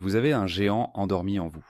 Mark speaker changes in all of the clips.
Speaker 1: Vous avez un géant endormi en vous,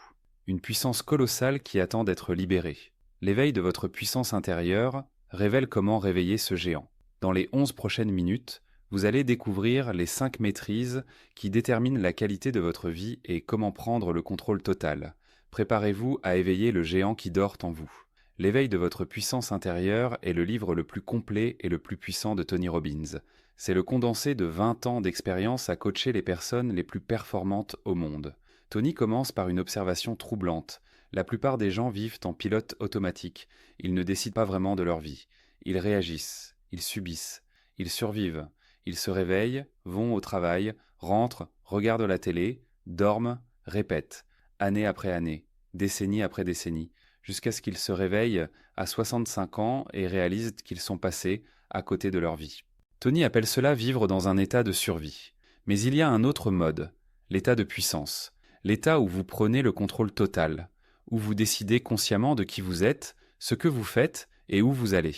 Speaker 1: une puissance colossale qui attend d'être libérée. L'éveil de votre puissance intérieure révèle comment réveiller ce géant. Dans les 11 prochaines minutes, vous allez découvrir les 5 maîtrises qui déterminent la qualité de votre vie et comment prendre le contrôle total. Préparez-vous à éveiller le géant qui dort en vous. L'éveil de votre puissance intérieure est le livre le plus complet et le plus puissant de Tony Robbins. C'est le condensé de 20 ans d'expérience à coacher les personnes les plus performantes au monde. Tony commence par une observation troublante. La plupart des gens vivent en pilote automatique. Ils ne décident pas vraiment de leur vie. Ils réagissent, ils subissent, ils survivent. Ils se réveillent, vont au travail, rentrent, regardent la télé, dorment, répètent, année après année, décennie après décennie, jusqu'à ce qu'ils se réveillent à 65 ans et réalisent qu'ils sont passés à côté de leur vie. Tony appelle cela vivre dans un état de survie. Mais il y a un autre mode, l'état de puissance, l'état où vous prenez le contrôle total, où vous décidez consciemment de qui vous êtes, ce que vous faites et où vous allez.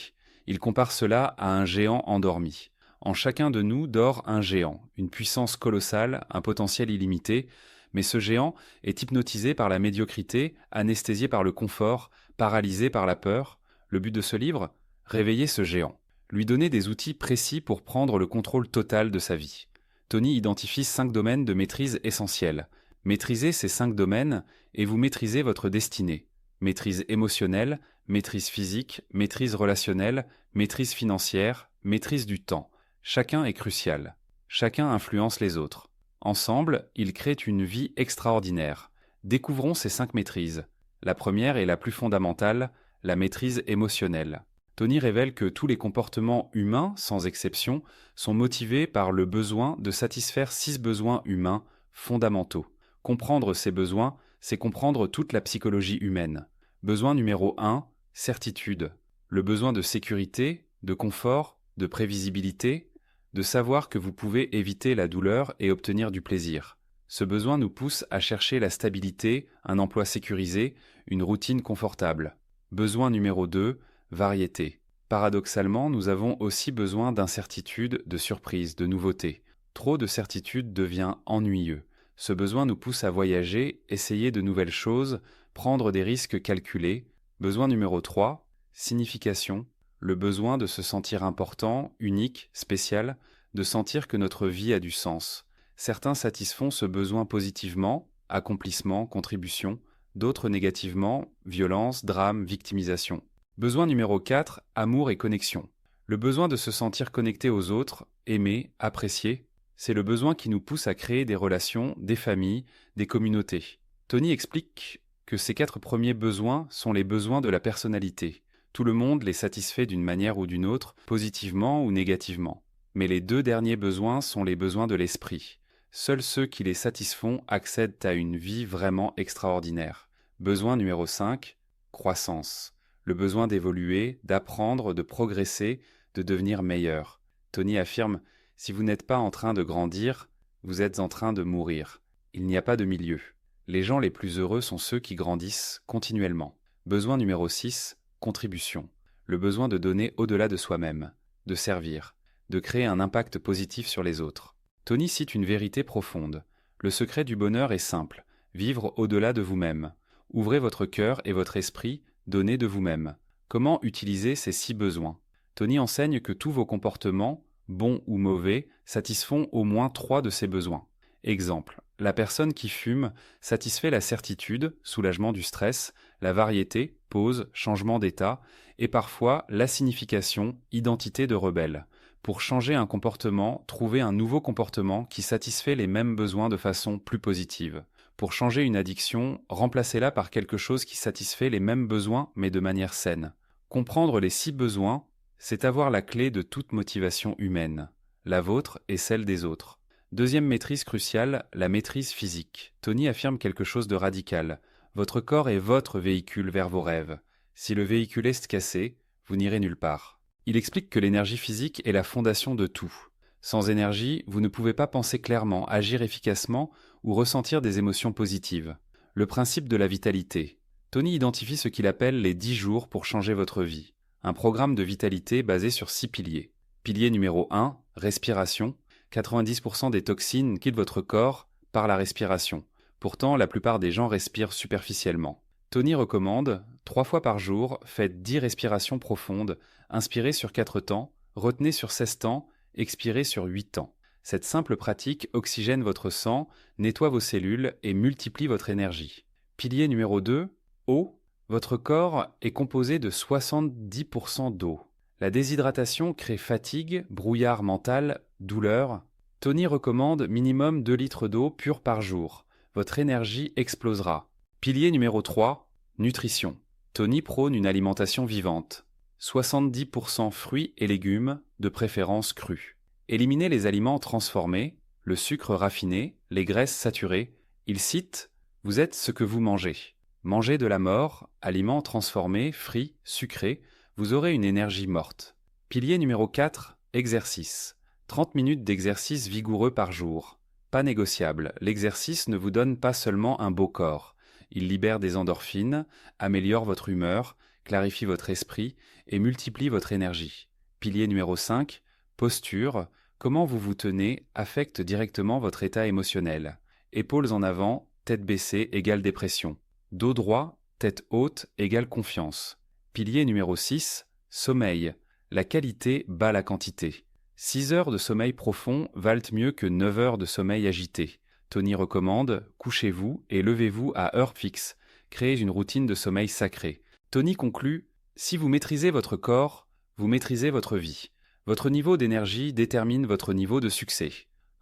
Speaker 1: Il compare cela à un géant endormi. En chacun de nous dort un géant, une puissance colossale, un potentiel illimité, mais ce géant est hypnotisé par la médiocrité, anesthésié par le confort, paralysé par la peur. Le but de ce livre ? Réveiller ce géant, lui donner des outils précis pour prendre le contrôle total de sa vie. Tony identifie 5 domaines de maîtrise essentiels. Maîtrisez ces 5 domaines et vous maîtrisez votre destinée. Maîtrise émotionnelle, maîtrise physique, maîtrise relationnelle, maîtrise financière, maîtrise du temps. Chacun est crucial. Chacun influence les autres. Ensemble, ils créent une vie extraordinaire. Découvrons ces 5 maîtrises. La première est la plus fondamentale, la maîtrise émotionnelle. Tony révèle que tous les comportements humains, sans exception, sont motivés par le besoin de satisfaire 6 besoins humains fondamentaux. Comprendre ces besoins, c'est comprendre toute la psychologie humaine. Besoin numéro 1, certitude. Le besoin de sécurité, de confort, de prévisibilité, de savoir que vous pouvez éviter la douleur et obtenir du plaisir. Ce besoin nous pousse à chercher la stabilité, un emploi sécurisé, une routine confortable. Besoin numéro 2, variété. Paradoxalement, nous avons aussi besoin d'incertitude, de surprise, de nouveauté. Trop de certitude devient ennuyeux. Ce besoin nous pousse à voyager, essayer de nouvelles choses, prendre des risques calculés. Besoin numéro 3, signification. Le besoin de se sentir important, unique, spécial, de sentir que notre vie a du sens. Certains satisfont ce besoin positivement, accomplissement, contribution, d'autres négativement, violence, drame, victimisation. Besoin numéro 4, amour et connexion. Le besoin de se sentir connecté aux autres, aimé, apprécié, c'est le besoin qui nous pousse à créer des relations, des familles, des communautés. Tony explique que ces 4 premiers besoins sont les besoins de la personnalité. Tout le monde les satisfait d'une manière ou d'une autre, positivement ou négativement. Mais les 2 derniers besoins sont les besoins de l'esprit. Seuls ceux qui les satisfont accèdent à une vie vraiment extraordinaire. Besoin numéro 5, croissance. Le besoin d'évoluer, d'apprendre, de progresser, de devenir meilleur. Tony affirme « Si vous n'êtes pas en train de grandir, vous êtes en train de mourir. Il n'y a pas de milieu. Les gens les plus heureux sont ceux qui grandissent continuellement. » Besoin numéro 6, contribution. Le besoin de donner au-delà de soi-même, de servir, de créer un impact positif sur les autres. Tony cite une vérité profonde. Le secret du bonheur est simple, vivre au-delà de vous-même. Ouvrez votre cœur et votre esprit, donnez de vous-même. Comment utiliser ces 6 besoins ? Tony enseigne que tous vos comportements, bons ou mauvais, satisfont au moins 3 de ces besoins. Exemple, la personne qui fume satisfait la certitude, soulagement du stress, la variété, pause, changement d'état, et parfois la signification, identité de rebelle. Pour changer un comportement, trouver un nouveau comportement qui satisfait les mêmes besoins de façon plus positive. Pour changer une addiction, remplacez-la par quelque chose qui satisfait les mêmes besoins mais de manière saine. Comprendre les 6 besoins, c'est avoir la clé de toute motivation humaine, la vôtre et celle des autres. Deuxième maîtrise cruciale, la maîtrise physique. Tony affirme quelque chose de radical. Votre corps est votre véhicule vers vos rêves. Si le véhicule est cassé, vous n'irez nulle part. Il explique que l'énergie physique est la fondation de tout. Sans énergie, vous ne pouvez pas penser clairement, agir efficacement ou ressentir des émotions positives. Le principe de la vitalité. Tony identifie ce qu'il appelle les 10 jours pour changer votre vie. Un programme de vitalité basé sur 6 piliers. Pilier numéro 1, respiration. 90% des toxines quittent votre corps par la respiration. Pourtant, la plupart des gens respirent superficiellement. Tony recommande, 3 fois par jour, faites 10 respirations profondes, inspirez sur 4 temps, retenez sur 16 temps, expirez sur 8 temps. Cette simple pratique oxygène votre sang, nettoie vos cellules et multiplie votre énergie. Pilier numéro 2, eau. Votre corps est composé de 70% d'eau. La déshydratation crée fatigue, brouillard mental, douleur. Tony recommande minimum 2 litres d'eau pure par jour. Votre énergie explosera. Pilier numéro 3, nutrition. Tony prône une alimentation vivante. 70% fruits et légumes, de préférence crus. Éliminez les aliments transformés, le sucre raffiné, les graisses saturées. Il cite « Vous êtes ce que vous mangez ». Mangez de la mort, aliments transformés, frits, sucrés, vous aurez une énergie morte. Pilier numéro 4, exercice. 30 minutes d'exercice vigoureux par jour. Pas négociable, l'exercice ne vous donne pas seulement un beau corps. Il libère des endorphines, améliore votre humeur, clarifie votre esprit et multiplie votre énergie. Pilier numéro 5, posture. Comment vous vous tenez affecte directement votre état émotionnel. Épaules en avant, tête baissée égale dépression. Dos droit, tête haute égale confiance. Pilier numéro 6, sommeil. La qualité bat la quantité. 6 heures de sommeil profond valent mieux que 9 heures de sommeil agité. Tony recommande, couchez-vous et levez-vous à heure fixe. Créez une routine de sommeil sacré. Tony conclut, si vous maîtrisez votre corps, vous maîtrisez votre vie. Votre niveau d'énergie détermine votre niveau de succès.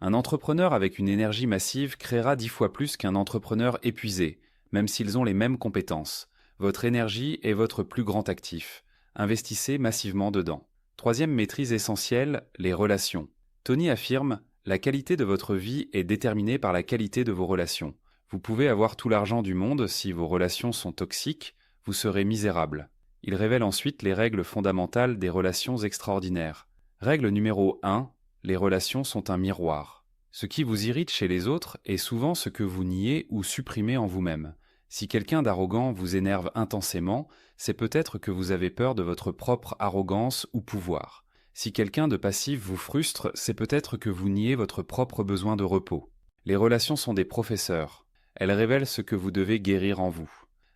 Speaker 1: Un entrepreneur avec une énergie massive créera 10 fois plus qu'un entrepreneur épuisé, même s'ils ont les mêmes compétences. Votre énergie est votre plus grand actif. Investissez massivement dedans. Troisième maîtrise essentielle, les relations. Tony affirme, la qualité de votre vie est déterminée par la qualité de vos relations. Vous pouvez avoir tout l'argent du monde, si vos relations sont toxiques, vous serez misérable. Il révèle ensuite les règles fondamentales des relations extraordinaires. Règle numéro 1, les relations sont un miroir. Ce qui vous irrite chez les autres est souvent ce que vous niez ou supprimez en vous-même. Si quelqu'un d'arrogant vous énerve intensément, c'est peut-être que vous avez peur de votre propre arrogance ou pouvoir. Si quelqu'un de passif vous frustre, c'est peut-être que vous niez votre propre besoin de repos. Les relations sont des professeurs. Elles révèlent ce que vous devez guérir en vous.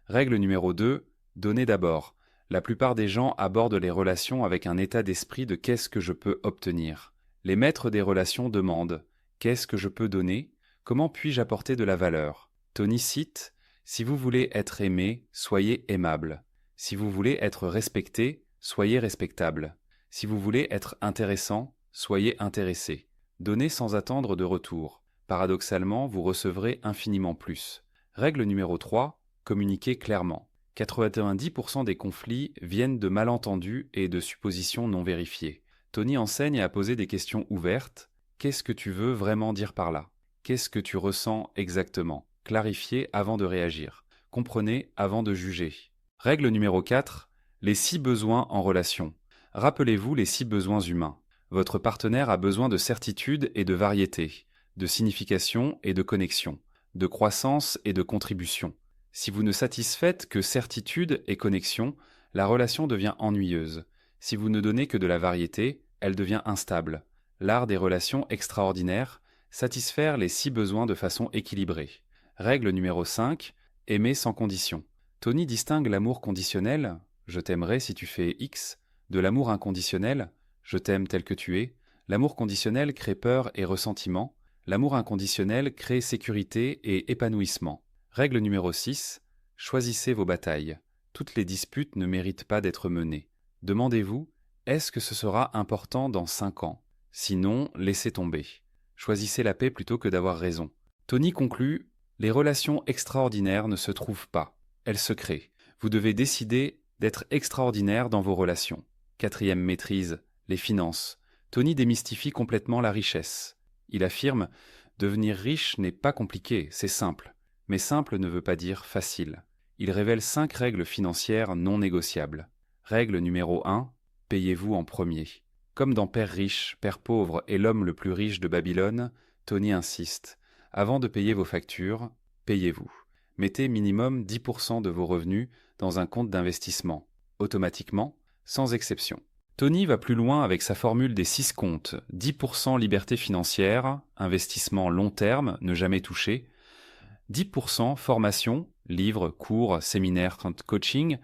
Speaker 1: Règle numéro 2, donnez d'abord. La plupart des gens abordent les relations avec un état d'esprit de qu'est-ce que je peux obtenir. Les maîtres des relations demandent qu'est-ce que je peux donner? Comment puis-je apporter de la valeur? Tony cite si vous voulez être aimé, soyez aimable. Si vous voulez être respecté, soyez respectable. Si vous voulez être intéressant, soyez intéressé. Donnez sans attendre de retour. Paradoxalement, vous recevrez infiniment plus. Règle numéro 3, communiquez clairement. 90% des conflits viennent de malentendus et de suppositions non vérifiées. Tony enseigne à poser des questions ouvertes. Qu'est-ce que tu veux vraiment dire par là? Qu'est-ce que tu ressens exactement? Clarifiez avant de réagir. Comprenez avant de juger. Règle numéro 4, les 6 besoins en relation. Rappelez-vous les 6 besoins humains. Votre partenaire a besoin de certitude et de variété, de signification et de connexion, de croissance et de contribution. Si vous ne satisfaites que certitude et connexion, la relation devient ennuyeuse. Si vous ne donnez que de la variété, elle devient instable. L'art des relations extraordinaires, satisfaire les 6 besoins de façon équilibrée. Règle numéro 5, aimer sans condition. Tony distingue l'amour conditionnel, je t'aimerai si tu fais X, de l'amour inconditionnel, je t'aime tel que tu es. L'amour conditionnel crée peur et ressentiment. L'amour inconditionnel crée sécurité et épanouissement. Règle numéro 6, choisissez vos batailles. Toutes les disputes ne méritent pas d'être menées. Demandez-vous, est-ce que ce sera important dans 5 ans? Sinon, laissez tomber. Choisissez la paix plutôt que d'avoir raison. Tony conclut, les relations extraordinaires ne se trouvent pas, elles se créent. Vous devez décider d'être extraordinaire dans vos relations. 4e maîtrise, les finances. Tony démystifie complètement la richesse. Il affirme, devenir riche n'est pas compliqué, c'est simple. Mais simple ne veut pas dire facile. Il révèle 5 règles financières non négociables. Règle numéro 1, payez-vous en premier. Comme dans Père riche, Père pauvre et l'homme le plus riche de Babylone, Tony insiste. Avant de payer vos factures, payez-vous. Mettez minimum 10% de vos revenus dans un compte d'investissement, automatiquement, sans exception. Tony va plus loin avec sa formule des 6 comptes. 10% liberté financière, investissement long terme, ne jamais toucher. 10% formation, livres, cours, séminaires, coaching.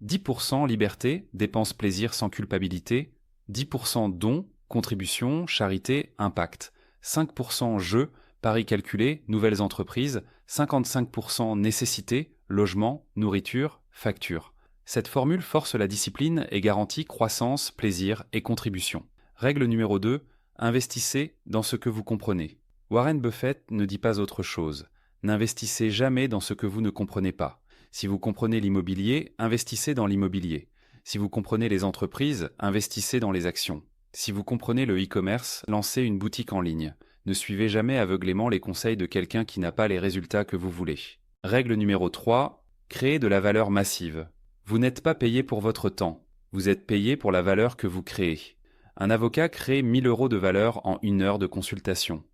Speaker 1: 10% liberté, dépenses plaisir sans culpabilité. 10% dons, contribution, charité, impact. 5% jeux, paris calculés, nouvelles entreprises. 55% nécessité, logement, nourriture, facture. Cette formule force la discipline et garantit croissance, plaisir et contribution. Règle numéro 2, investissez dans ce que vous comprenez. Warren Buffett ne dit pas autre chose. N'investissez jamais dans ce que vous ne comprenez pas. Si vous comprenez l'immobilier, investissez dans l'immobilier. Si vous comprenez les entreprises, investissez dans les actions. Si vous comprenez le e-commerce, lancez une boutique en ligne. Ne suivez jamais aveuglément les conseils de quelqu'un qui n'a pas les résultats que vous voulez. Règle numéro 3, créez de la valeur massive. Vous n'êtes pas payé pour votre temps. Vous êtes payé pour la valeur que vous créez. Un avocat crée 1000 € de valeur en 1 heure de consultation.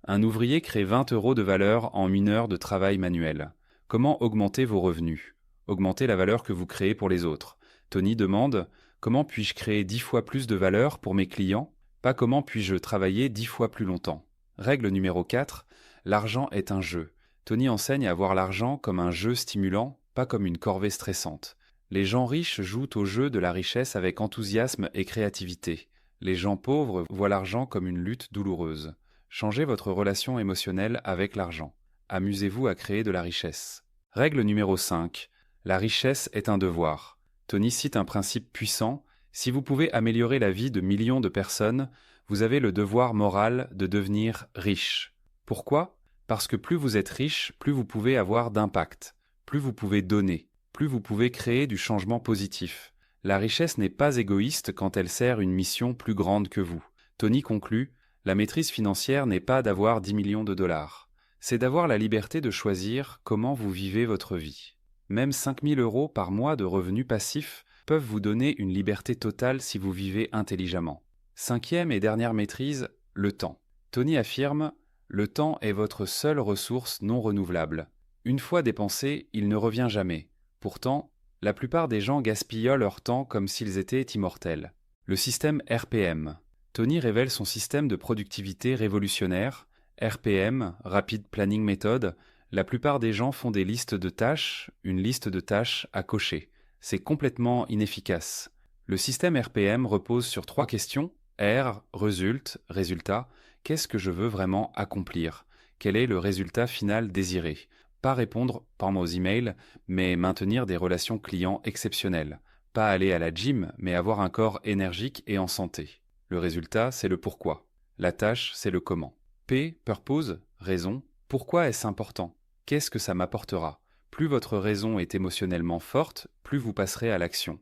Speaker 1: Un ouvrier crée 20 € de valeur en 1 heure de travail manuel. Comment augmenter vos revenus? Augmenter la valeur que vous créez pour les autres. Tony demande « Comment puis-je créer 10 fois plus de valeur pour mes clients ?» Pas « Comment puis-je travailler 10 fois plus longtemps ?» Règle numéro 4. L'argent est un jeu. Tony enseigne à voir l'argent comme un jeu stimulant, pas comme une corvée stressante. Les gens riches jouent au jeu de la richesse avec enthousiasme et créativité. Les gens pauvres voient l'argent comme une lutte douloureuse. Changez votre relation émotionnelle avec l'argent. Amusez-vous à créer de la richesse. Règle numéro 5. La richesse est un devoir. Tony cite un principe puissant. Si vous pouvez améliorer la vie de millions de personnes, vous avez le devoir moral de devenir riche. Pourquoi? Parce que plus vous êtes riche, plus vous pouvez avoir d'impact, plus vous pouvez donner, plus vous pouvez créer du changement positif. La richesse n'est pas égoïste quand elle sert une mission plus grande que vous. Tony conclut, la maîtrise financière n'est pas d'avoir 10 millions de dollars. C'est d'avoir la liberté de choisir comment vous vivez votre vie. Même 5 000 € par mois de revenus passifs peuvent vous donner une liberté totale si vous vivez intelligemment. 5e et dernière maîtrise, le temps. Tony affirme « Le temps est votre seule ressource non renouvelable. Une fois dépensé, il ne revient jamais. Pourtant, la plupart des gens gaspillent leur temps comme s'ils étaient immortels. » Le système RPM. Tony révèle son système de productivité révolutionnaire. RPM, Rapid Planning Method. La plupart des gens font des listes de tâches, une liste de tâches à cocher. C'est complètement inefficace. Le système RPM repose sur 3 questions. R, résultat. Qu'est-ce que je veux vraiment accomplir? Quel est le résultat final désiré? Pas répondre pendant aux emails, mais maintenir des relations clients exceptionnelles. Pas aller à la gym, mais avoir un corps énergique et en santé. Le résultat, c'est le pourquoi. La tâche, c'est le comment. P, purpose, raison. Pourquoi est-ce important? Qu'est-ce que ça m'apportera? Plus votre raison est émotionnellement forte, plus vous passerez à l'action.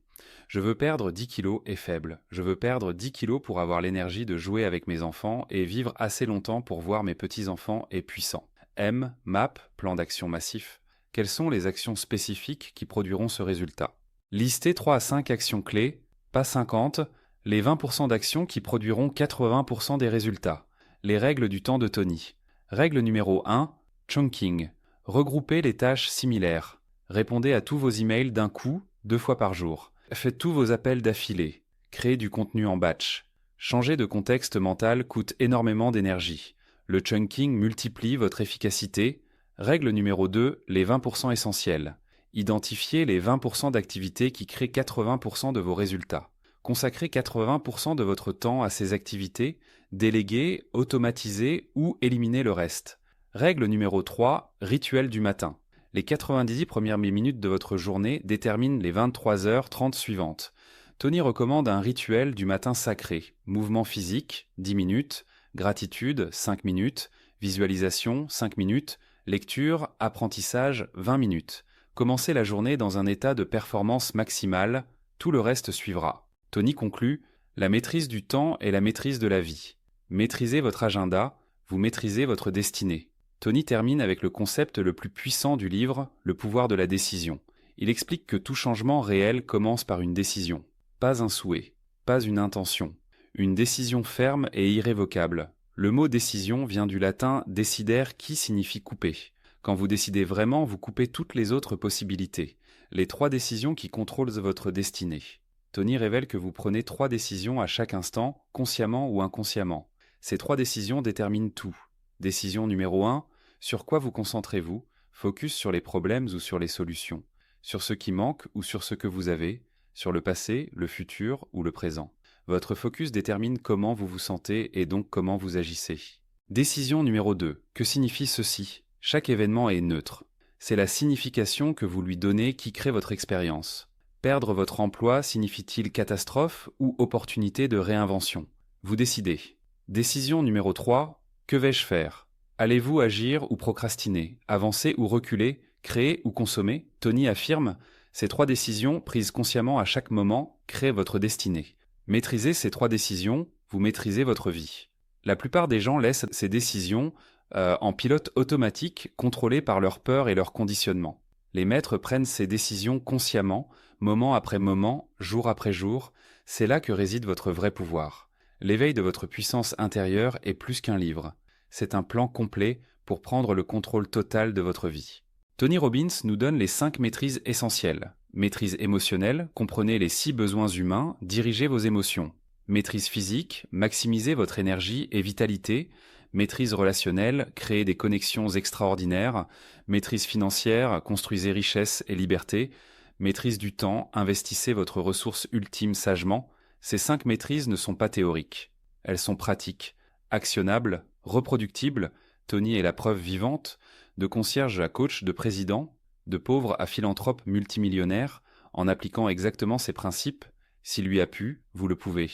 Speaker 1: Je veux perdre 10 kilos est faible. Je veux perdre 10 kilos pour avoir l'énergie de jouer avec mes enfants et vivre assez longtemps pour voir mes petits-enfants est puissant. M, MAP, plan d'action massif. Quelles sont les actions spécifiques qui produiront ce résultat? Listez 3 à 5 actions clés, pas 50, les 20% d'actions qui produiront 80% des résultats. Les règles du temps de Tony. Règle numéro 1, chunking. Regroupez les tâches similaires. Répondez à tous vos emails d'un coup, 2 fois par jour. Faites tous vos appels d'affilée. Créez du contenu en batch. Changer de contexte mental coûte énormément d'énergie. Le chunking multiplie votre efficacité. Règle numéro 2, les 20% essentiels. Identifiez les 20% d'activités qui créent 80% de vos résultats. Consacrez 80% de votre temps à ces activités, déléguez, automatisez ou éliminez le reste. Règle numéro 3, rituel du matin. Les 90 premières minutes de votre journée déterminent les 23h30 suivantes. Tony recommande un rituel du matin sacré. Mouvement physique, 10 minutes. Gratitude, 5 minutes. Visualisation, 5 minutes. Lecture, apprentissage, 20 minutes. Commencez la journée dans un état de performance maximale. Tout le reste suivra. Tony conclut, la maîtrise du temps est la maîtrise de la vie. Maîtrisez votre agenda, vous maîtrisez votre destinée. Tony termine avec le concept le plus puissant du livre, le pouvoir de la décision. Il explique que tout changement réel commence par une décision. Pas un souhait, pas une intention. Une décision ferme et irrévocable. Le mot décision vient du latin decidere qui signifie couper. Quand vous décidez vraiment, vous coupez toutes les autres possibilités. Les 3 décisions qui contrôlent votre destinée. Tony révèle que vous prenez 3 décisions à chaque instant, consciemment ou inconsciemment. Ces 3 décisions déterminent tout. Décision numéro 1, Sur quoi vous concentrez-vous? Focus sur les problèmes ou sur les solutions? Sur ce qui manque ou sur ce que vous avez? Sur le passé, le futur ou le présent? Votre focus détermine comment vous vous sentez et donc comment vous agissez. Décision numéro 2. Que signifie ceci? Chaque événement est neutre. C'est la signification que vous lui donnez qui crée votre expérience. Perdre votre emploi signifie-t-il catastrophe ou opportunité de réinvention? Vous décidez. Décision numéro 3. Que vais-je faire? Allez-vous agir ou procrastiner? Avancer ou reculer? Créer ou consommer? Tony affirme: ces 3 décisions, prises consciemment à chaque moment, créent votre destinée. Maîtrisez ces 3 décisions, vous maîtrisez votre vie. La plupart des gens laissent ces décisions en pilote automatique, contrôlés par leur peur et leur conditionnement. Les maîtres prennent ces décisions consciemment, moment après moment, jour après jour. C'est là que réside votre vrai pouvoir. L'éveil de votre puissance intérieure est plus qu'un livre. C'est un plan complet pour prendre le contrôle total de votre vie. Tony Robbins nous donne les 5 maîtrises essentielles. Maîtrise émotionnelle, comprenez les 6 besoins humains, dirigez vos émotions. Maîtrise physique, maximisez votre énergie et vitalité. Maîtrise relationnelle, créez des connexions extraordinaires. Maîtrise financière, construisez richesse et liberté. Maîtrise du temps, investissez votre ressource ultime sagement. Ces 5 maîtrises ne sont pas théoriques. Elles sont pratiques, actionnables, reproductibles. Tony est la preuve vivante. De concierge à coach, de président, de pauvre à philanthrope multimillionnaire, en appliquant exactement ces principes, s'il lui a pu, vous le pouvez.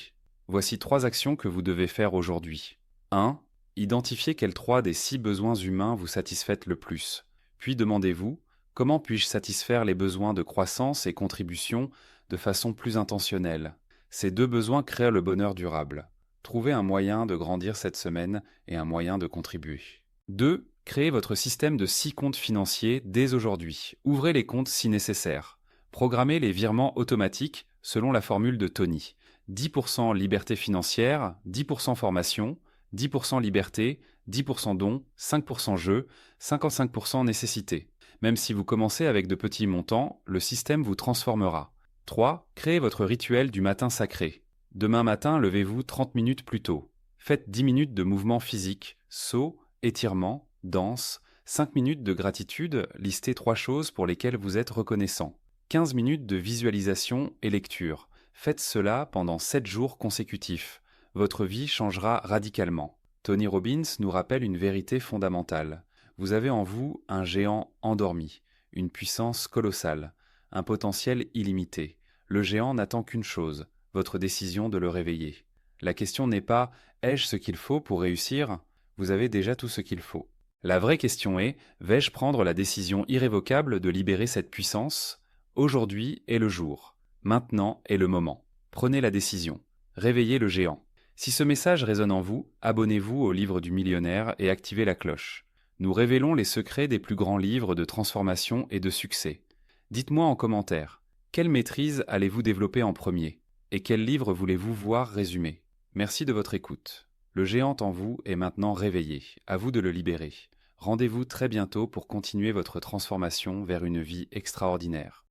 Speaker 1: Voici 3 actions que vous devez faire aujourd'hui. 1. Identifiez quels 3 des 6 besoins humains vous satisfaitent le plus. Puis demandez-vous, comment puis-je satisfaire les besoins de croissance et contribution de façon plus intentionnelle? Ces 2 besoins créent le bonheur durable. Trouvez un moyen de grandir cette semaine et un moyen de contribuer. 2. Créez votre système de 6 comptes financiers dès aujourd'hui. Ouvrez les comptes si nécessaire. Programmez les virements automatiques selon la formule de Tony. 10% liberté financière, 10% formation, 10% liberté, 10% dons, 5% jeu, 55% nécessité. Même si vous commencez avec de petits montants, le système vous transformera. 3. Créez votre rituel du matin sacré. Demain matin, levez-vous 30 minutes plus tôt. Faites 10 minutes de mouvement physique, saut, étirement, danse, 5 minutes de gratitude, listez 3 choses pour lesquelles vous êtes reconnaissant. 15 minutes de visualisation et lecture. Faites cela pendant 7 jours consécutifs. Votre vie changera radicalement. Tony Robbins nous rappelle une vérité fondamentale. Vous avez en vous un géant endormi, une puissance colossale, un potentiel illimité. Le géant n'attend qu'une chose, votre décision de le réveiller. La question n'est pas « ai-je ce qu'il faut pour réussir ?» Vous avez déjà tout ce qu'il faut. La vraie question est « vais-je prendre la décision irrévocable de libérer cette puissance ?» Aujourd'hui est le jour. Maintenant est le moment. Prenez la décision. Réveillez le géant. Si ce message résonne en vous, abonnez-vous au livre du millionnaire et activez la cloche. Nous révélons les secrets des plus grands livres de transformation et de succès. Dites-moi en commentaire, quelle maîtrise allez-vous développer en premier? Et quel livre voulez-vous voir résumé? Merci de votre écoute. Le géant en vous est maintenant réveillé. À vous de le libérer. Rendez-vous très bientôt pour continuer votre transformation vers une vie extraordinaire.